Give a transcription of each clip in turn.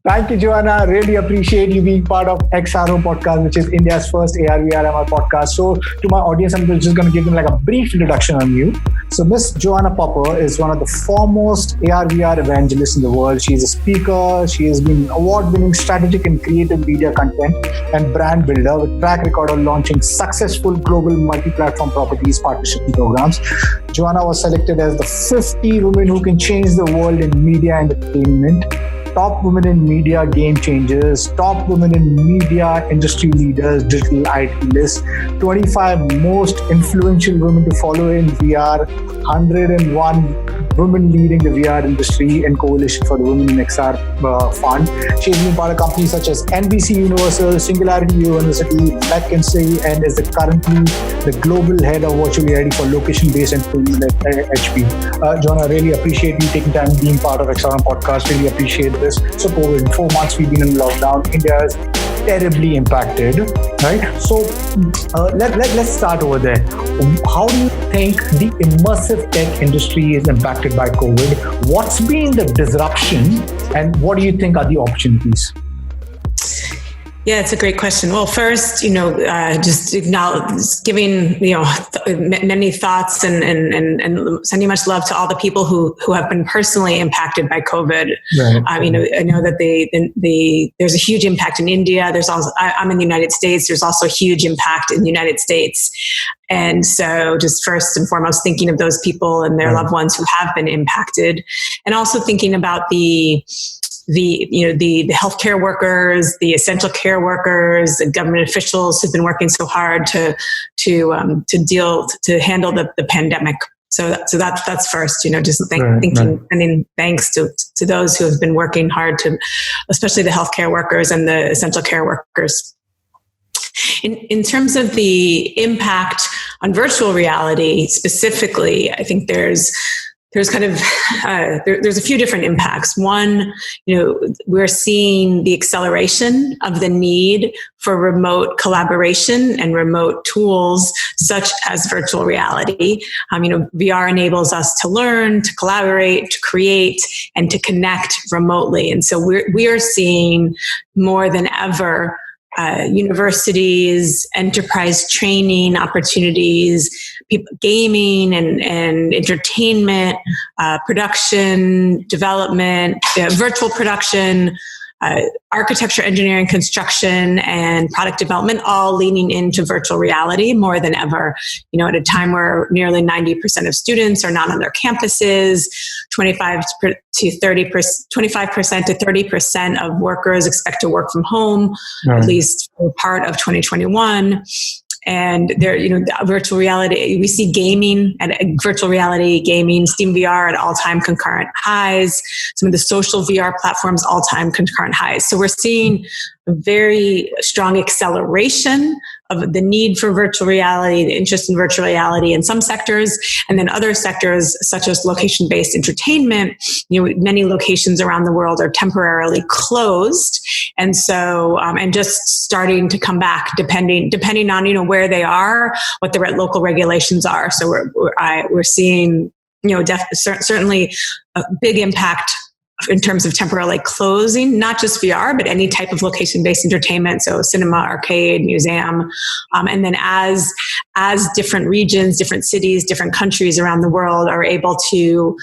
Thank you, Joanna. Really appreciate you being part of XRO podcast, which is India's first AR/VR/MR podcast. So, to my audience, I'm just going to give them like a brief introduction on you. So, Miss Joanna Popper is one of the foremost AR/VR evangelists in the world. She's a speaker. She has been award-winning strategic and creative media content and brand builder with track record of launching successful global multi-platform properties partnership programs. Joanna was selected as the 50 women who can change the world in media and entertainment. Top women in media game changers, top women in media industry leaders, digital IT list, 25 most influential women to follow in VR, 101 women leading the VR industry and Coalition for the Women in XR Fund. She has been part of companies such as NBCUniversal, Singularity University, McKinsey, and is currently the global head of virtual reality for location-based and tools at HP. Joanna, I really appreciate you taking time being part of XR podcast. Really appreciate this. So COVID, 4 months we've been in lockdown. India is terribly impacted, right? So let's start over there. How do you think the immersive tech industry is impacted by COVID? What's been the disruption and what do you think are the opportunities? Yeah, it's a great question. Well, first, just giving, many thoughts and sending much love to all the people who have been personally impacted by COVID. Right. I know that there's a huge impact in India. There's also, I'm in the United States. There's also a huge impact in the United States. And so just first and foremost, thinking of those people and their loved ones who have been impacted, and also thinking about the healthcare workers, the essential care workers, the government officials who've been working so hard to handle the pandemic. So that's first, sending thanks to those who have been working hard especially the healthcare workers and the essential care workers. In terms of the impact on virtual reality specifically, I think there's kind of there's a few different impacts. One, we're seeing the acceleration of the need for remote collaboration and remote tools such as virtual reality. VR enables us to learn, to collaborate, to create, and to connect remotely. And so we are seeing more than ever universities, enterprise training opportunities, gaming and entertainment, production, development, virtual production, architecture, engineering, construction, and product development, all leaning into virtual reality more than ever. At a time where nearly 90% of students are not on their campuses, 25% to 30% of workers expect to work from home, at least for part of 2021. And there, virtual reality, we see gaming and virtual reality gaming, Steam VR at all-time concurrent highs, some of the social VR platforms, all-time concurrent highs. So we're seeing a very strong acceleration of the need for virtual reality, the interest in virtual reality in some sectors, and then other sectors such as location-based entertainment. Many locations around the world are temporarily closed, and so and just starting to come back, depending on where they are, what the local regulations are. So we're seeing certainly a big impact in terms of temporarily closing, not just VR, but any type of location-based entertainment, so cinema, arcade, museum. And then as different regions, different cities, different countries around the world are able to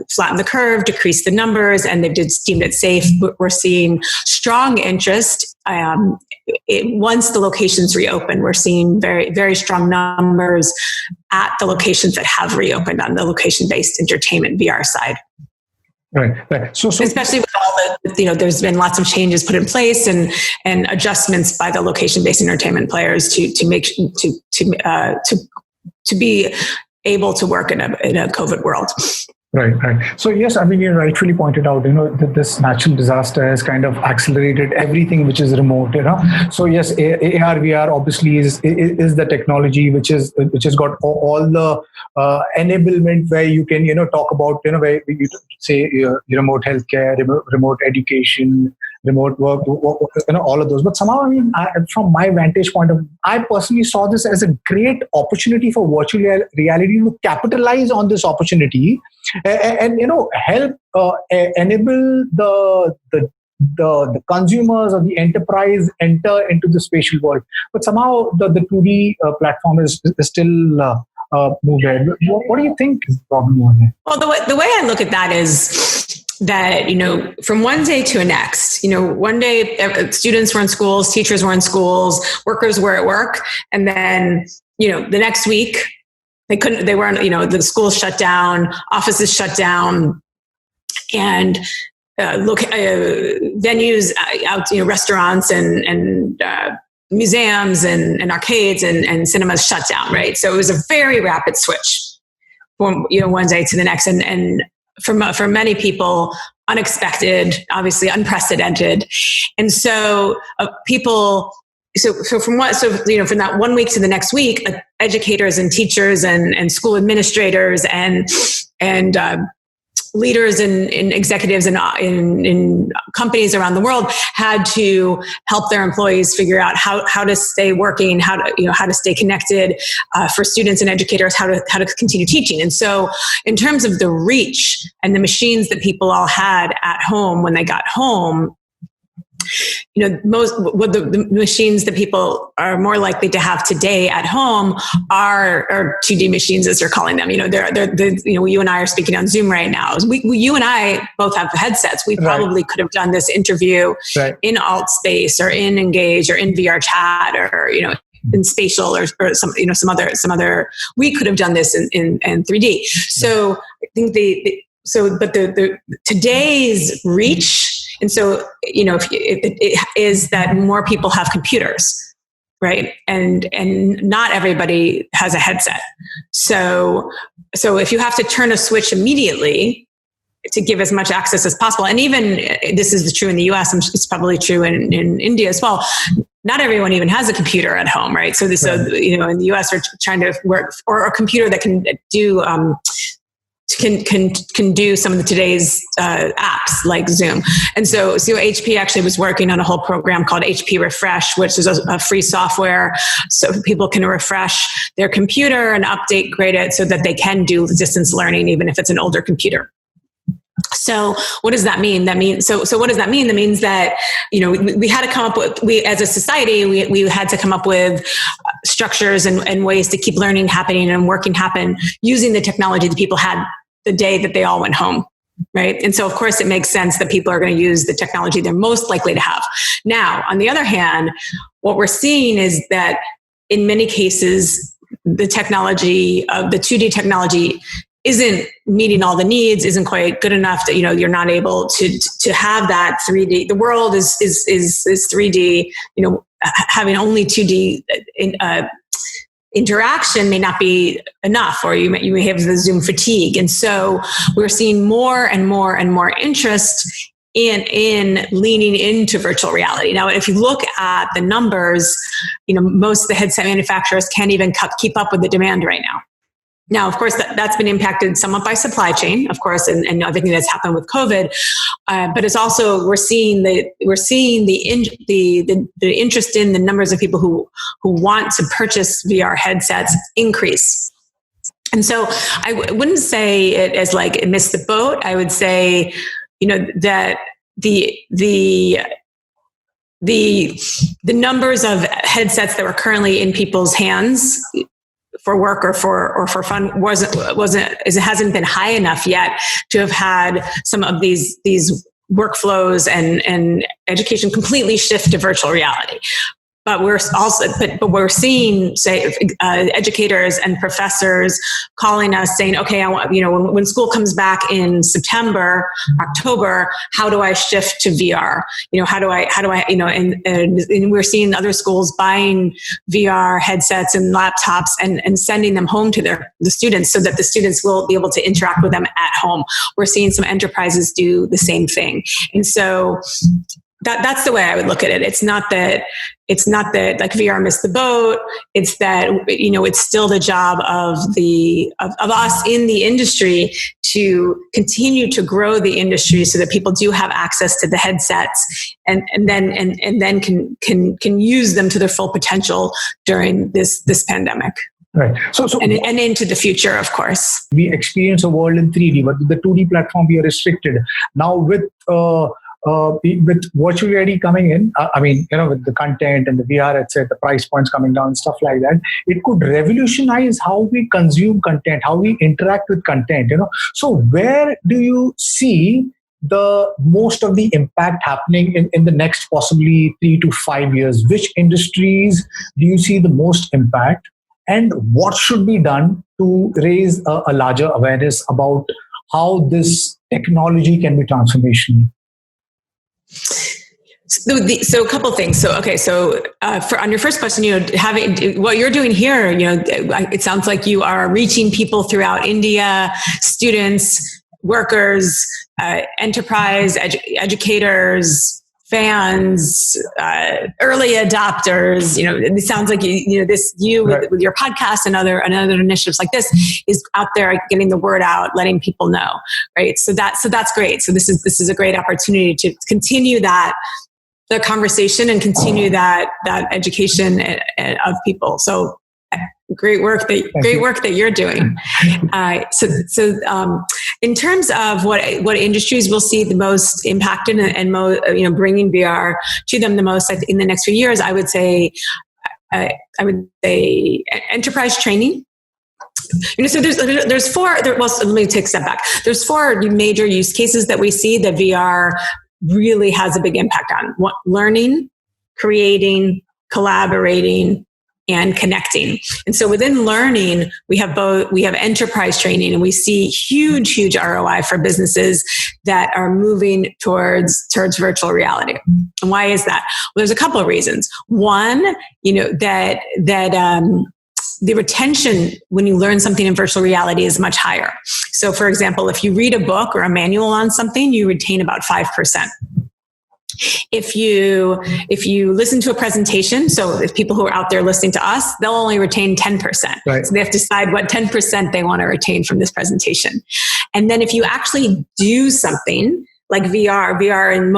flatten the curve, decrease the numbers, and they've deemed it safe, we're seeing strong interest. Once the locations reopen, we're seeing very, very strong numbers at the locations that have reopened on the location-based entertainment VR side. Right. So especially with all the, there's been lots of changes put in place and adjustments by the location-based entertainment players to be able to work in a COVID world. Right. So yes, you rightfully pointed out, that this natural disaster has kind of accelerated everything which is remote, So yes, AR, VR obviously is the technology which has got all the enablement where you can, talk about, where you say remote healthcare, remote education, remote work, all of those. But somehow, I mean, from my vantage point of, I personally saw this as a great opportunity for virtual reality to capitalize on this opportunity and help enable the consumers or the enterprise enter into the spatial world. But somehow the 2D platform is still moved ahead. What do you think is the problem on it? Well, the way I look at that is that, from one day to the next, one day students were in schools, teachers were in schools, workers were at work. And then, the next week they weren't, the schools shut down, offices shut down, and venues out, restaurants and museums and arcades and cinemas shut down, right? So it was a very rapid switch from one day to the next, and for many people, unexpected, obviously unprecedented, and so people. So from that 1 week to the next week, educators and teachers and school administrators and leaders and executives in companies around the world had to help their employees figure out how to stay working, how to stay connected, for students and educators, how to continue teaching. And so in terms of the reach and the machines that people all had at home when they got home, the machines that people are more likely to have today at home are 2D machines, as they're calling them. They're you and I are speaking on Zoom right now. You and I both have headsets. We probably could have done this interview in AltSpace or in Engage or in VR Chat or in spatial or some other. We could have done this in 3D. So I think the today's reach. And so, it is that more people have computers, right? And not everybody has a headset. So if you have to turn a switch immediately to give as much access as possible, and even this is true in the US, it's probably true in India as well. Not everyone even has a computer at home, right? So in the US, we're trying to work, or a computer that can do, can do some of today's apps like Zoom. And so HP actually was working on a whole program called HP Refresh, which is a free software so people can refresh their computer and grade it so that they can do distance learning, even if it's an older computer. So what does that mean? So what does that mean? That means that, we had to come up with, as a society, we had to come up with structures and ways to keep learning happening and working happen using the technology that people had the day that they all went home. Right. And so of course it makes sense that people are going to use the technology they're most likely to have. Now, on the other hand, what we're seeing is that in many cases, the technology of the 2D technology isn't meeting all the needs, isn't quite good enough that, you're not able to have that 3D. The world is 3D, having only 2D interaction may not be enough, or you may have the Zoom fatigue. And so we're seeing more and more and more interest in leaning into virtual reality. Now, if you look at the numbers, most of the headset manufacturers can't even keep up with the demand right now. Now, of course, that's been impacted somewhat by supply chain, of course, and everything that's happened with COVID. But it's also we're seeing the interest in the numbers of people who want to purchase VR headsets increase. And so I wouldn't say it as like it missed the boat. I would say, that the numbers of headsets that were currently in people's hands for work or for fun hasn't been high enough yet to have had some of these workflows and education completely shift to virtual reality. But we're seeing, say, educators and professors calling us saying, okay, I want, when school comes back in September, October, how do I shift to VR? How do I, and we're seeing other schools buying VR headsets and laptops and sending them home to the students so that the students will be able to interact with them at home. We're seeing some enterprises do the same thing. And so That's the way I would look at it. It's not that like VR missed the boat. It's that, it's still the job of us in the industry to continue to grow the industry so that people do have access to the headsets and then can use them to their full potential during this pandemic. Right. So and into the future, of course. We experience a world in 3D, but with the 2D platform, we are restricted. Now with virtual reality coming in, with the content and the VR, etc., the price points coming down, stuff like that, it could revolutionize how we consume content, how we interact with content. So where do you see the most of the impact happening in the next possibly 3 to 5 years? Which industries do you see the most impact? And what should be done to raise a larger awareness about how this technology can be transformational? So a couple things. So on your first question, having what you're doing here, it sounds like you are reaching people throughout India, students, workers, enterprise, educators, fans, early adopters. It sounds like with your podcast and other initiatives like this is out there getting the word out, letting people know, right? So that's great. So this is a great opportunity to continue the conversation and continue that education of people. So great work that you're doing. So in terms of what industries will see the most impacted and bringing VR to them the most in the next few years, I would say enterprise training. So there's four. Let me take a step back. There's 4 major use cases that we see that VR really has a big impact on: learning, creating, collaborating, and connecting. And so within learning, we have enterprise training, and we see huge ROI for businesses that are moving towards virtual reality. And why is that? Well, there's a couple of reasons. One, that the retention when you learn something in virtual reality is much higher. So for example, if you read a book or a manual on something, you retain about 5%. If you listen to a presentation, so if people who are out there listening to us, they'll only retain 10%. Right. So they have to decide what 10% they want to retain from this presentation. And then if you actually do something like VR in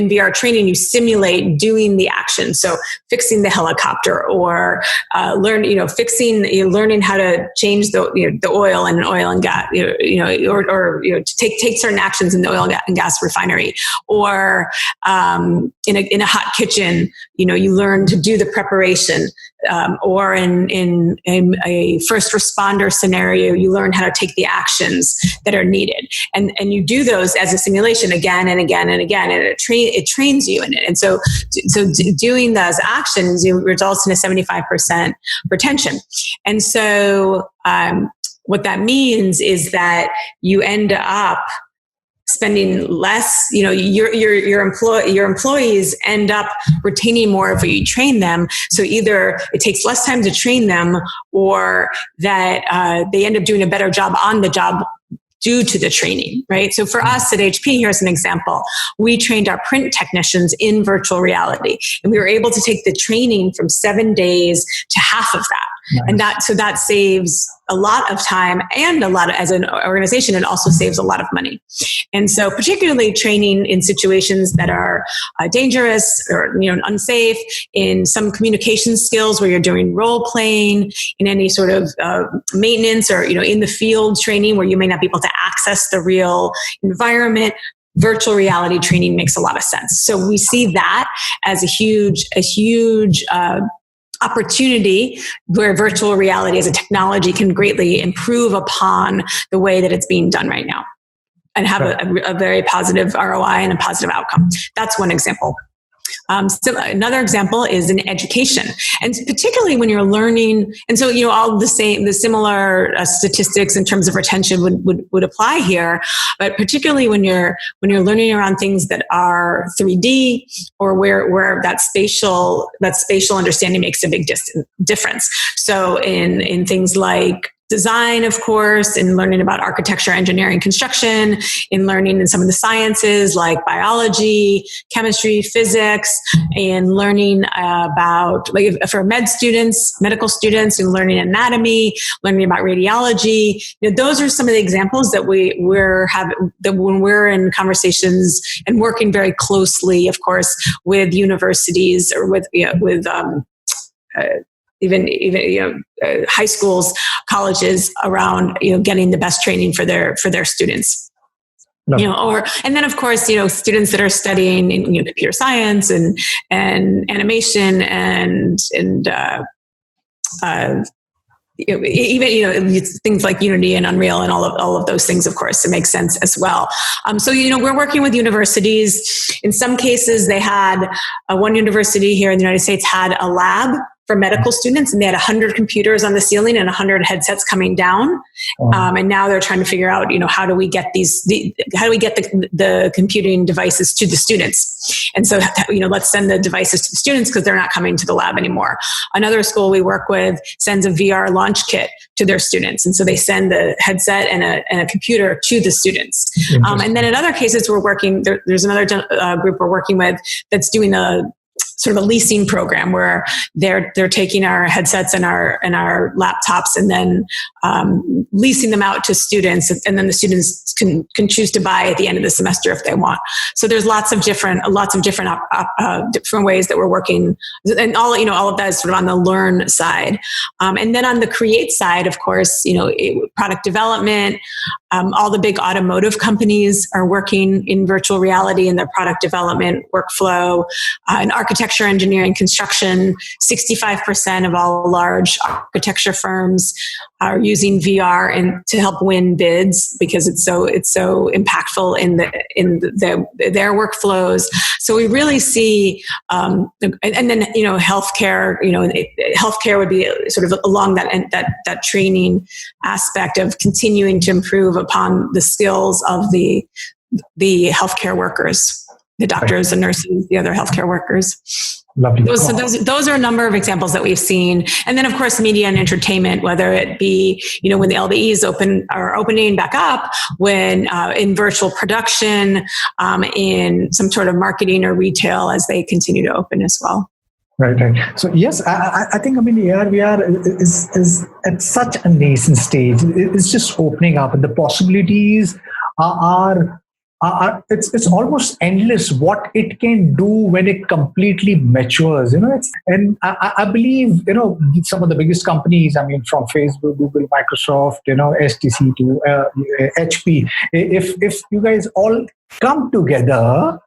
VR training, you simulate doing the action. So fixing the helicopter or learning how to change the oil in an oil and gas, or to take certain actions in the oil and gas refinery, or in a hot kitchen, you learn to do the preparation. Or in a first responder scenario, you learn how to take the actions that are needed, and you do those as a simulation again and again and again, and it trains you in it. And so doing those actions results in a 75% retention. And so what that means is that you end up spending less, your employees end up retaining more of what you train them. So either it takes less time to train them, or that they end up doing a better job on the job due to the training, right? So for us at HP, here's an example. We trained our print technicians in virtual reality, and we were able to take the training from 7 days to half of that. Nice. And that saves a lot of time, and as an organization, it also saves a lot of money. And so particularly training in situations that are dangerous or unsafe, in some communication skills where you're doing role playing, in any sort of maintenance, or in the field training where you may not be able to access the real environment, virtual reality training makes a lot of sense. So we see that as a huge opportunity where virtual reality as a technology can greatly improve upon the way that it's being done right now, and have a very positive ROI and a positive outcome. That's one example. So another example is in education, and particularly when you're learning. And so, all the similar statistics in terms of retention would apply here, but particularly when you're learning around things that are 3D, or where that spatial understanding makes a big difference. So in things like design, of course, in learning about architecture, engineering, construction, in learning in some of the sciences like biology, chemistry, physics, and learning about, like for medical students, and learning anatomy, learning about radiology. Those are some of the examples that we're having, that when we're in conversations and working very closely, of course, with universities or with high schools, colleges around getting the best training for their students. And then of course students that are studying computer science and animation and even things like Unity and Unreal and all of those things, of course, it makes sense as well. So we're working with universities. In some cases, they had one university here in the United States had a lab for medical students, and they had 100 computers on the ceiling and 100 headsets coming down. And now they're trying to figure out, how do we get the computing devices to the students? And so, let's send the devices to the students because they're not coming to the lab anymore. Another school we work with sends a VR launch kit to their students. And so they send the headset and a computer to the students. And then in other cases, there's another group we're working with that's doing a sort of a leasing program where they're taking our headsets and our laptops and then leasing them out to students, and then the students can choose to buy at the end of the semester if they want. So there's lots of different ways that we're working, and all of that is sort of on the learn side, and then on the create side, of course, product development. All the big automotive companies are working in virtual reality in their product development workflow. In architecture, engineering, construction, 65% of all large architecture firms are using VR and to help win bids because it's so impactful in their workflows. So we really see, and then healthcare. Healthcare would be sort of along that training aspect of continuing to improve upon the skills of the healthcare workers, the doctors, the nurses, the other healthcare workers. Lovely. Those are a number of examples that we've seen. And then, of course, media and entertainment, whether it be, when the LBEs are opening back up, when in virtual production, in some sort of marketing or retail as they continue to open as well. Right. So yes, I think the AR/VR is at such a nascent stage. It's just opening up, and the possibilities are it's almost endless what it can do when it completely matures. And I believe some of the biggest companies. From Facebook, Google, Microsoft, STC to HP. If you guys all come together,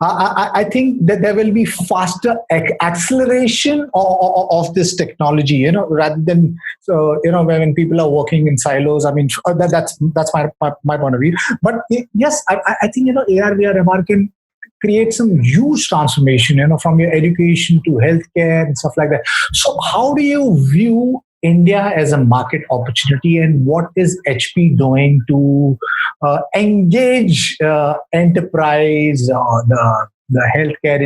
I think that there will be faster acceleration of this technology, rather than when people are working in silos. That's my point of view. But yes, I think AR/VR/MR can create some huge transformation, from your education to healthcare and stuff like that. So how do you view India as a market opportunity, and what is HP doing to engage enterprise, the healthcare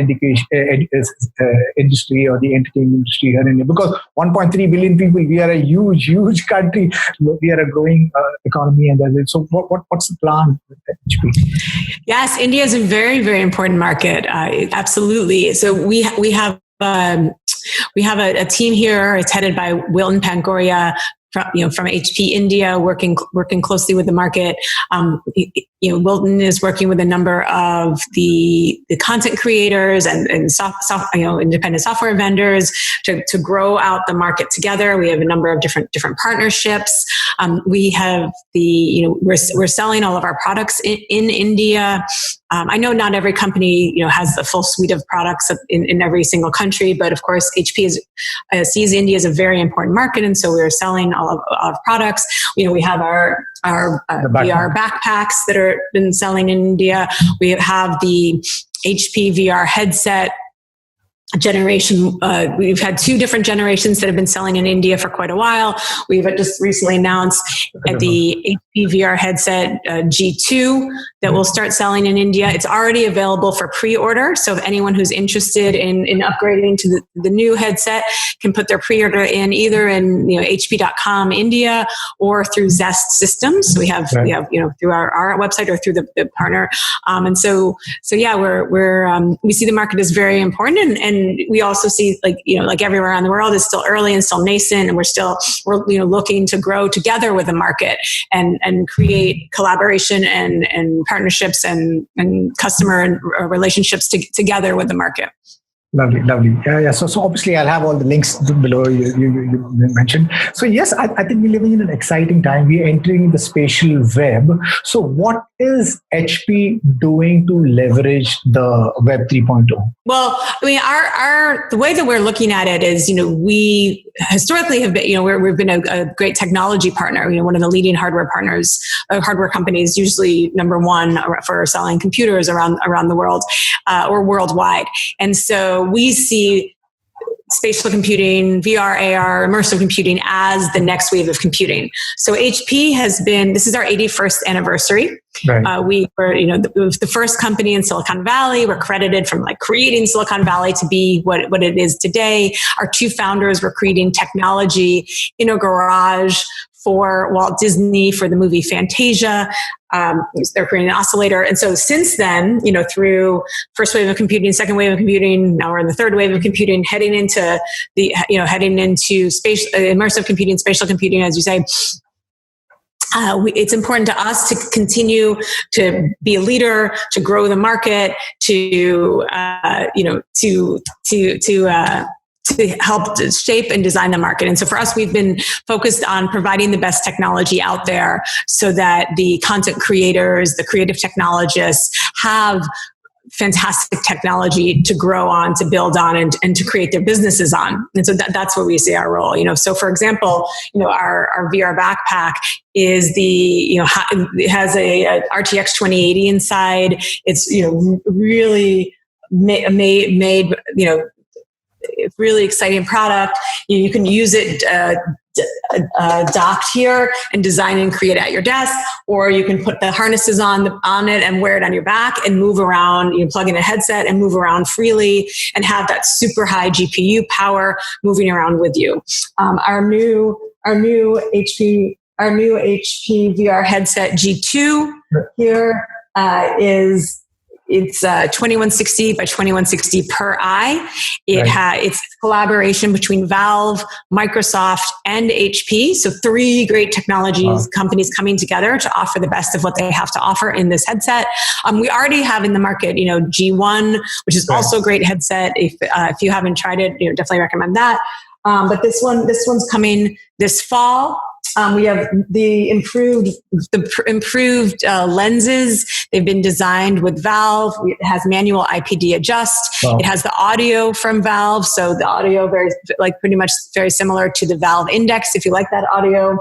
industry or the entertainment industry here in India? Because 1.3 billion people, we are a huge country. We are a growing economy, and so what's the plan with HP? Yes, India is a very, very important market. Absolutely. So we have a team here. It's headed by Wilton Pangoria from HP India, working closely with the market. Wilton is working with a number of the content creators and independent software vendors to grow out the market together. We have a number of different partnerships. We have we're selling all of our products in India. I know not every company has the full suite of products in every single country, but of course HP sees India as a very important market, and so we are selling all of products. We have our VR backpacks that are been selling in India. We have the HP VR headset generation. We've had 2 different generations that have been selling in India for quite a while. We've just recently announced at the HP VR headset G2 that will start selling in India. It's already available for pre-order. So if anyone who's interested in upgrading to the new headset can put their pre-order in either in hp.com India or through Zest Systems. So we have through our website or through the partner. And so yeah, we see the market as very important, and we also see like everywhere around the world is still early and still nascent, and we're looking to grow together with the market and create collaboration and partnerships and customer relationships together with the market. Lovely. Yeah. So obviously I'll have all the links below you mentioned. So yes, I think we're living in an exciting time. We're entering the spatial web. So what is HP doing to leverage the Web 3.0? Well, I mean, the way that we're looking at it is, we historically have been, we've been a great technology partner, one of the leading hardware partners, hardware companies, usually number 1 for selling computers around the world or worldwide. And so we see spatial computing, VR, AR, immersive computing as the next wave of computing. So HP this is our 81st anniversary. Right. We were, the first company in Silicon Valley. We're credited from creating Silicon Valley to be what it is today. Our 2 founders were creating technology in a garage for Walt Disney for the movie Fantasia. They're creating an oscillator. And so since then, through first wave of computing, second wave of computing, now we're in the third wave of computing, heading into space, immersive computing, spatial computing, as you say. It's important to us to continue to be a leader, to grow the market, to help shape and design the market. And so for us, we've been focused on providing the best technology out there so that the content creators, the creative technologists have fantastic technology to grow on, to build on, and to create their businesses on. And so that's where we see our role. So for example, our VR backpack is it has a RTX 2080 inside. It's, really made really exciting product. You can use it docked here and design and create at your desk, or you can put the harnesses on it and wear it on your back and move around. You can plug in a headset and move around freely and have that super high GPU power moving around with you. Our new HP VR headset G2 here is. It's 2160 by 2160 per eye. It's collaboration between Valve, Microsoft, and HP. So 3 great technologies companies coming together to offer the best of what they have to offer in this headset. We already have in the market, G1, which is also a great headset. If you haven't tried it, definitely recommend that. But this one's coming this fall. We have the improved lenses. They've been designed with Valve. It has manual IPD adjust. Wow. It has the audio from Valve, so the audio pretty much very similar to the Valve Index. If you like that audio,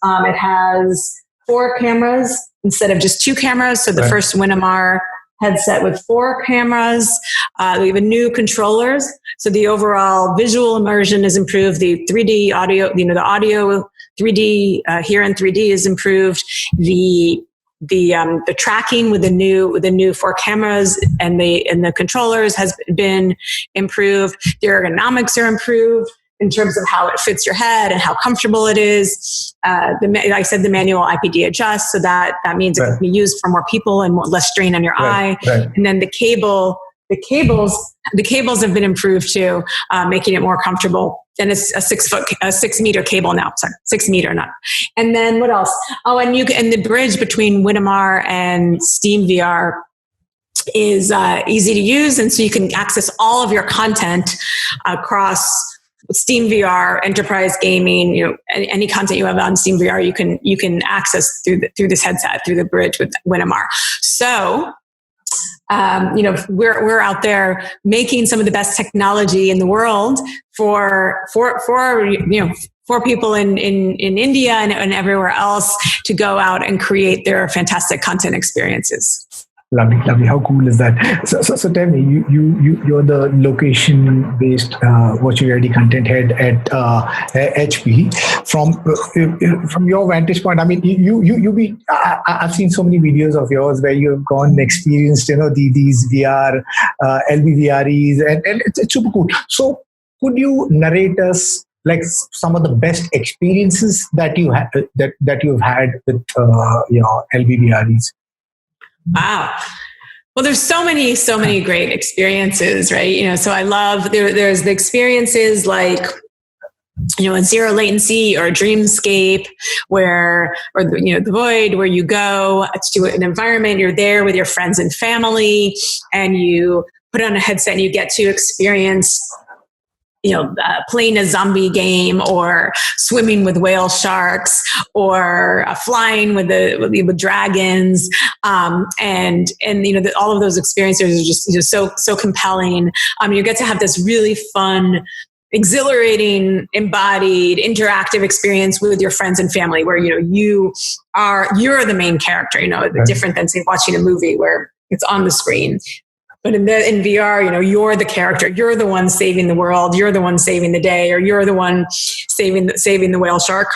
it has 4 cameras instead of just 2 cameras. So the first Arvrmr headset with 4 cameras. We have new controllers. So the overall visual immersion is improved. The 3D audio, the audio 3D here in 3D is improved. The tracking with the new 4 cameras and the controllers has been improved. The ergonomics are improved in terms of how it fits your head and how comfortable it is. Like I said, the manual IPD adjust, so that means it can be used for more people and less strain on your eye. Right. And then the cables have been improved too, making it more comfortable. And it's a 6 meter cable now. Sorry, 6 meter, not. And then what else? Oh, and the bridge between Arvrmr and Steam VR is easy to use, and so you can access all of your content across Steam VR, enterprise gaming. Any content you have on Steam VR, you can access through this headset, through the bridge with Arvrmr. So. We're out there making some of the best technology in the world for people in India and everywhere else to go out and create their fantastic content experiences. Lovely, lovely. How cool is that? So tell me, you're the location-based virtual reality content head at HP. From your vantage point, I mean, I've seen so many videos of yours where you have gone and experienced, these VR, Lbvres, and it's super cool. So could you narrate us like some of the best experiences that you that you've had with Lbvres? Wow. Well, there's so many great experiences, right? So I love, there's the experiences like, a zero latency or a dreamscape or the void, where you go to an environment, you're there with your friends and family, and you put on a headset and you get to experience playing a zombie game, or swimming with whale sharks, or flying with dragons, and all of those experiences are just so compelling. You get to have this really fun, exhilarating, embodied, interactive experience with your friends and family, where you're the main character. Different than, say, watching a movie where it's on the screen. But in VR, you're the character. You're the one saving the world. You're the one saving the day, or you're the one saving the whale shark.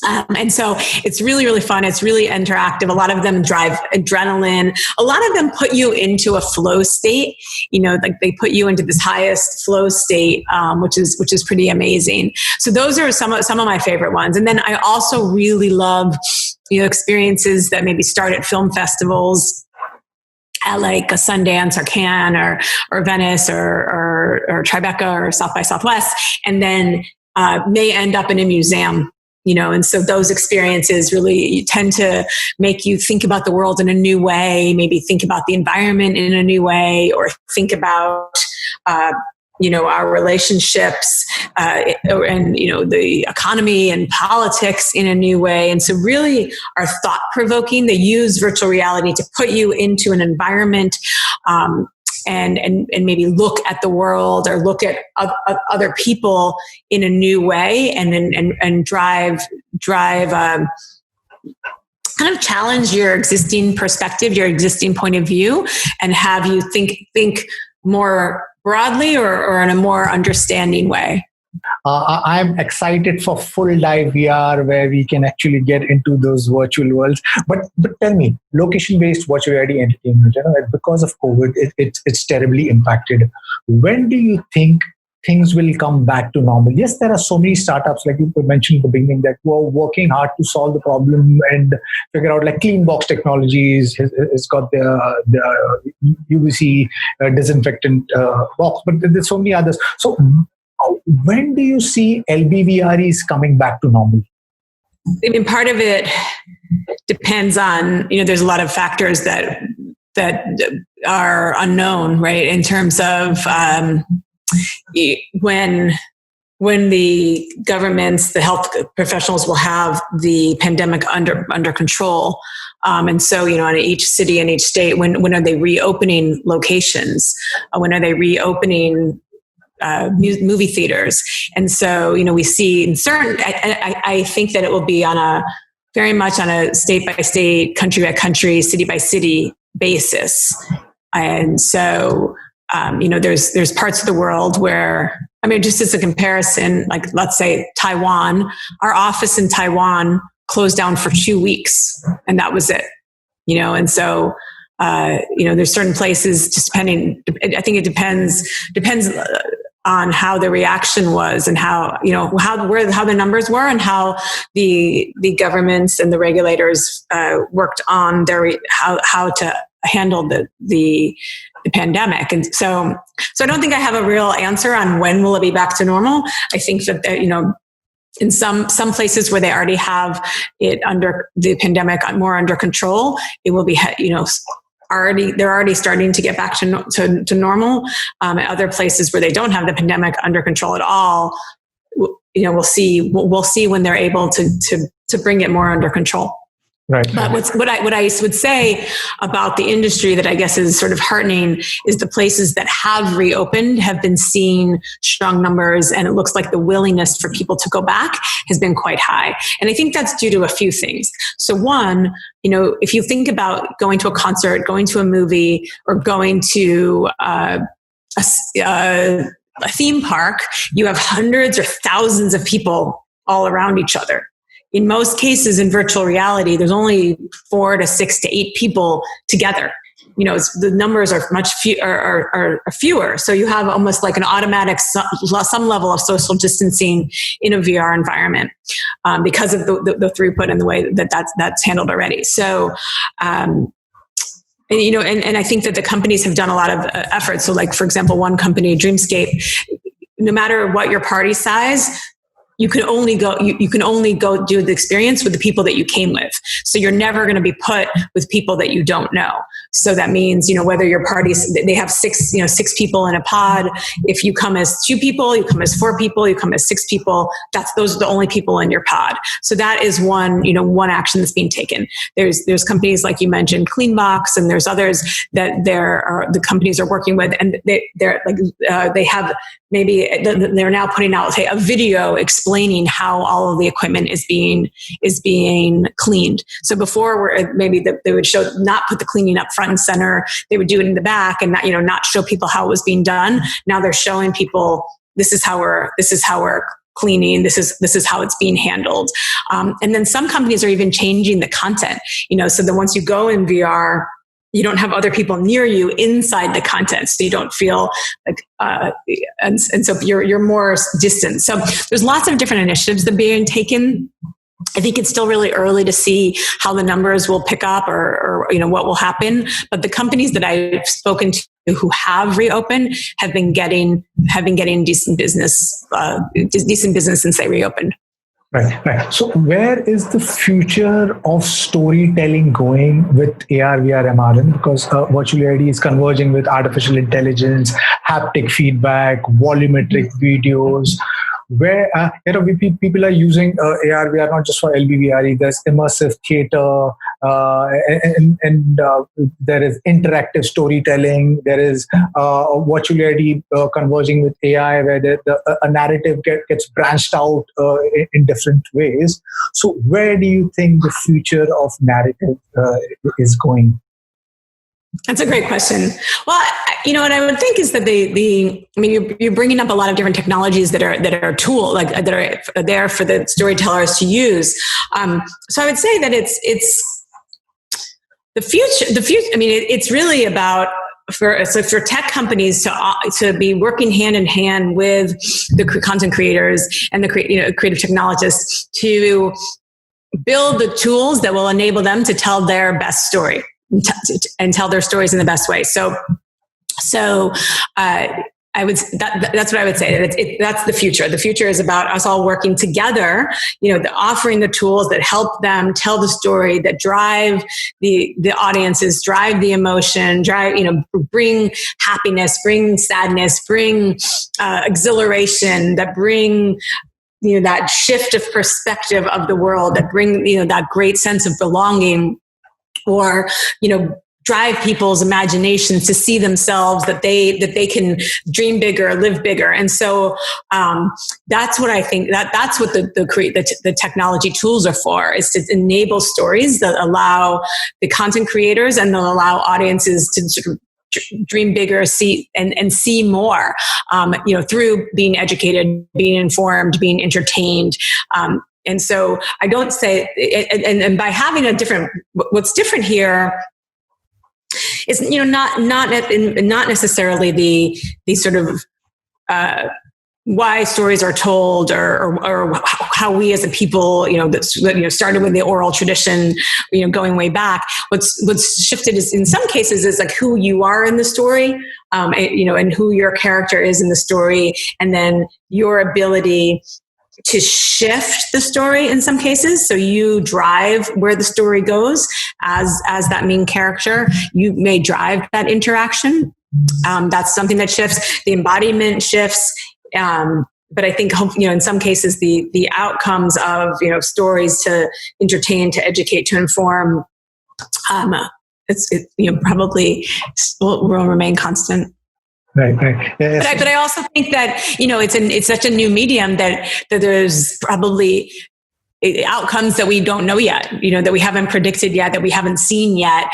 And so it's really, really fun. It's really interactive. A lot of them drive adrenaline. A lot of them put you into a flow state. Like they put you into this highest flow state, which is pretty amazing. So those are some of my favorite ones. And then I also really love, experiences that maybe start at film festivals, at like a Sundance or Cannes or Venice or Tribeca or South by Southwest, and then may end up in a museum, and so those experiences really tend to make you think about the world in a new way, maybe think about the environment in a new way, or think about our relationships and the economy and politics in a new way. And so really are thought-provoking. They use virtual reality to put you into an environment and maybe look at the world or look at other people in a new way, and drive kind of challenge your existing perspective, your existing point of view, and have you think more broadly or in a more understanding way. I'm excited for full live VR, where we can actually get into those virtual worlds. But tell me, location-based virtual reality entertainment, because of COVID, it's terribly impacted. When do you think things will come back to normal? Yes, there are so many startups, like you mentioned at the beginning, that were working hard to solve the problem and figure out, like Clean Box Technologies has got the UVC disinfectant box, but there's so many others. So when do you see Lbvres coming back to normal? I mean, part of it depends on, there's a lot of factors that are unknown, right? In terms of when the governments, the health professionals will have the pandemic under control. And so, in each city and each state, when are they reopening locations? When are they reopening movie theaters? And so, we see in certain, I think that it will be very much on a state by state, country by country, city by city basis. And so, there's parts of the world where, just as a comparison, like let's say Taiwan, our office in Taiwan closed down for 2 weeks, and that was it. And so, there's certain places, just depending, I think it depends on how the reaction was, and how the numbers were, and how the governments and the regulators worked on how to handle the pandemic. And so I don't think I have a real answer on when will it be back to normal. I think that in some places where they already have it under the pandemic more under control, it will be they're already starting to get back to normal. Other places where they don't have the pandemic under control at all, we'll see when they're able to bring it more under control. Right. But what I would say about the industry that I guess is sort of heartening is the places that have reopened have been seeing strong numbers, and it looks like the willingness for people to go back has been quite high. And I think that's due to a few things. So one, if you think about going to a concert, going to a movie, or going to a theme park, you have hundreds or thousands of people all around each other. In most cases in virtual reality, there's only 4 to 6 to 8 people together. The numbers are much fewer. So you have almost like an automatic some level of social distancing in a VR environment because of the throughput and the way that's handled already. So, and I think that the companies have done a lot of efforts. So like, for example, one company, Dreamscape, no matter what your party size, you can only go do the experience with the people that you came with. So you're never going to be put with people that you don't know. So that means, whether your parties, they have 6 people in a pod. If you come as 2 people, you come as 4 people, you come as 6 people, those are the only people in your pod. So that is one action that's being taken. There's companies like you mentioned, Cleanbox, and there's others that the companies are working with, and they have maybe they're now putting out, say, a video explaining how all of the equipment is being cleaned. So before, maybe they would not put the cleaning up front and center. They would do it in the back and not show people how it was being done. Now they're showing people this is how we're cleaning. This is how it's being handled. And then some companies are even changing the content. So that once you go in VR, you don't have other people near you inside the content, so you don't feel like, and so you're more distant. So there's lots of different initiatives that are being taken. I think it's still really early to see how the numbers will pick up or what will happen. But the companies that I've spoken to who have reopened have been getting decent business since they reopened. Right. So where is the future of storytelling going with AR, VR, MRM? Because virtual reality is converging with artificial intelligence, haptic feedback, volumetric videos, where people are using AR, VR not just for Lbvre. There's immersive theater, and there is interactive storytelling. There is virtual reality converging with AI, where a narrative gets branched out in different ways. So where do you think the future of narrative is going? That's a great question. Well, what I would think is that you're bringing up a lot of different technologies that are that are there for the storytellers to use. So I would say that it's the future. It's really about for tech companies to be working hand in hand with the content creators and the creative technologists to build the tools that will enable them to tell their best story and tell their stories in the best way. So that's what I would say. That's the future. The future is about us all working together, offering the tools that help them tell the story, that drive the audiences, drive the emotion, bring happiness, bring sadness, bring exhilaration, that bring that shift of perspective of the world, that bring that great sense of belonging, or drive people's imaginations to see themselves that they can dream bigger, live bigger. And so that's what I think that's what the technology tools are for, is to enable stories that allow the content creators and they'll allow audiences to sort of dream bigger, see and see more, through being educated, being informed, being entertained. And so I don't say, and by having what's different here is, not necessarily the sort of why stories are told or how we as a people, started with the oral tradition, going way back. What's shifted is, in some cases, is like who you are in the story, and who your character is in the story, and then your ability to shift the story in some cases. So you drive where the story goes as that main character. You may drive that interaction. That's something that shifts. The embodiment shifts. but I think, in some cases, the outcomes of, stories to entertain, to educate, to inform, probably will remain constant. Right. Yes. But I also think that, it's such a new medium that there's probably outcomes that we don't know yet, that we haven't predicted yet, that we haven't seen yet,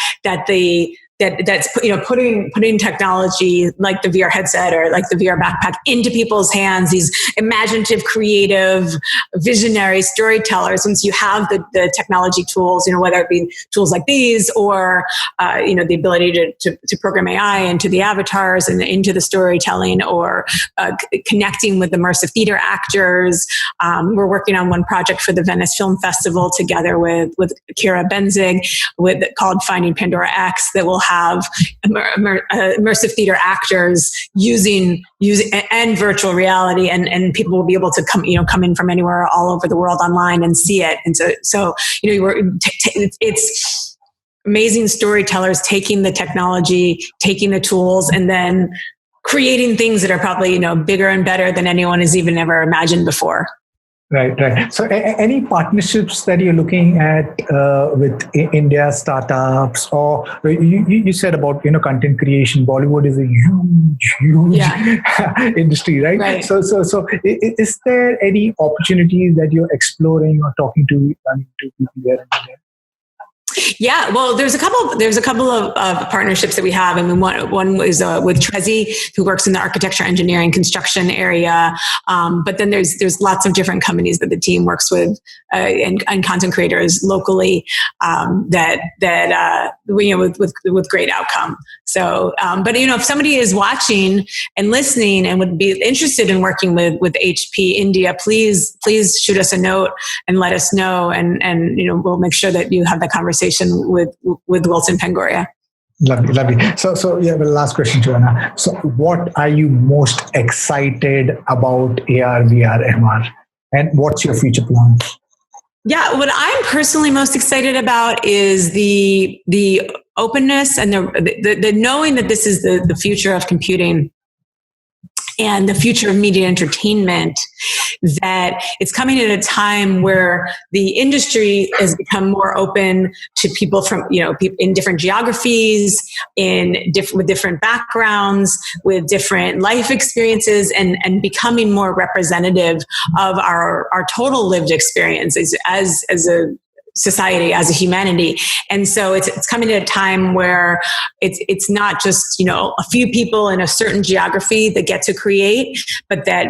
that's putting technology like the VR headset or like the VR backpack into people's hands, these imaginative, creative, visionary storytellers. Once you have the technology tools, whether it be tools like these or the ability to program AI into the avatars and into the storytelling, or connecting with immersive theater actors. We're working on one project for the Venice Film Festival together with Kira Benzig called Finding Pandora X, that will have immersive theater actors using and virtual reality, and people will be able to come in from anywhere all over the world online and see it. And so it's amazing storytellers taking the technology, taking the tools, and then creating things that are probably bigger and better than anyone has even ever imagined before. Right. So any partnerships that you're looking at with India startups, or you said about, content creation, Bollywood is a huge industry, right? Right. So is there any opportunities that you're exploring or talking to people there in India? Yeah, well, there's a couple of partnerships that we have. I mean, one is with Trezi, who works in the architecture, engineering, construction area. But then there's lots of different companies that the team works with and content creators locally with great outcome. So, but if somebody is watching and listening and would be interested in working with HP India, please shoot us a note and let us know, and we'll make sure that you have that conversation with Wilson Pengoria. Lovely. So yeah, the last question, Joanna. So what are you most excited about AR, VR, MR, and what's your future plan? Yeah, what I'm personally most excited about is the openness and the knowing that this is the future of computing and the future of media entertainment, that it's coming at a time where the industry has become more open to people from, in different geographies, with different backgrounds, with different life experiences, and becoming more representative of our total lived experiences as a society, as a humanity. And so it's coming at a time where it's not just, a few people in a certain geography that get to create, but that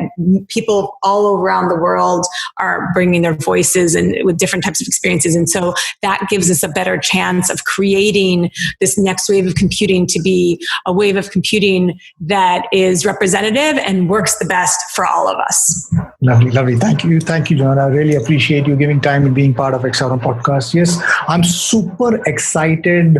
people all around the world are bringing their voices and with different types of experiences. And so that gives us a better chance of creating this next wave of computing to be a wave of computing that is representative and works the best for all of us. Lovely. Thank you, Joanna. I really appreciate you giving time and being part of Arvrmr podcast. Yes, I'm super excited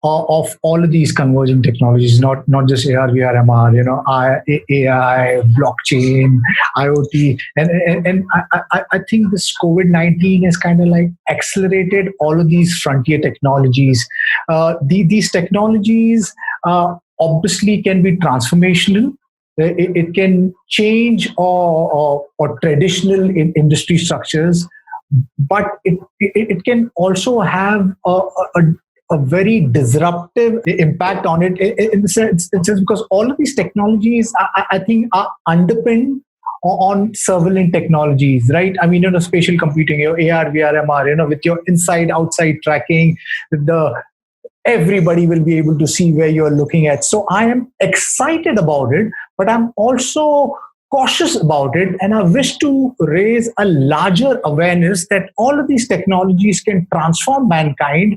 of all of these converging technologies, not just AR, VR, MR, AI, blockchain, IoT, and I think this COVID-19 has kind of like accelerated all of these frontier technologies. These technologies obviously can be transformational. It can change or traditional industry structures, but it can also have a very disruptive impact on it in the sense because all of these technologies, I think, are underpinned on surveillance technologies, right? I mean, spatial computing, your AR, VR, MR, with your inside-outside tracking, everybody will be able to see where you're looking at. So I am excited about it, but I'm also cautious about it. And I wish to raise a larger awareness that all of these technologies can transform mankind,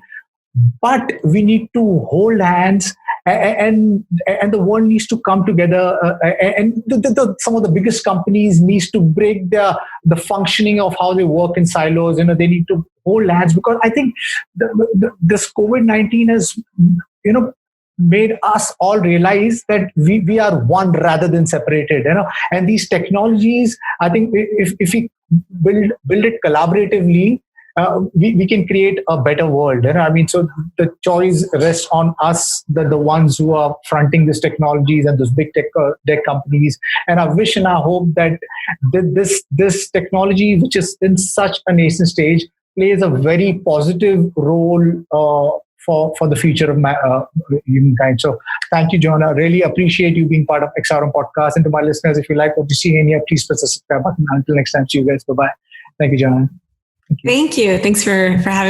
but we need to hold hands and the world needs to come together. And some of the biggest companies needs to break the functioning of how they work in silos. They need to hold hands, because I think this COVID-19 has, made us all realize that we are one rather than separated. And these technologies, I think, if we build it collaboratively, we can create a better world. I mean, so the choice rests on us, the ones who are fronting these technologies and those big tech companies. And I wish and I hope that this technology, which is in such a nascent stage, plays a very positive role for the future of humankind. So thank you, Joanna. Really appreciate you being part of XRM podcast. And to my listeners, if you like what you see in here, please press the subscribe button. Until next time, see you guys. Bye-bye. Thank you, Joanna. Thank you. Thanks for having me.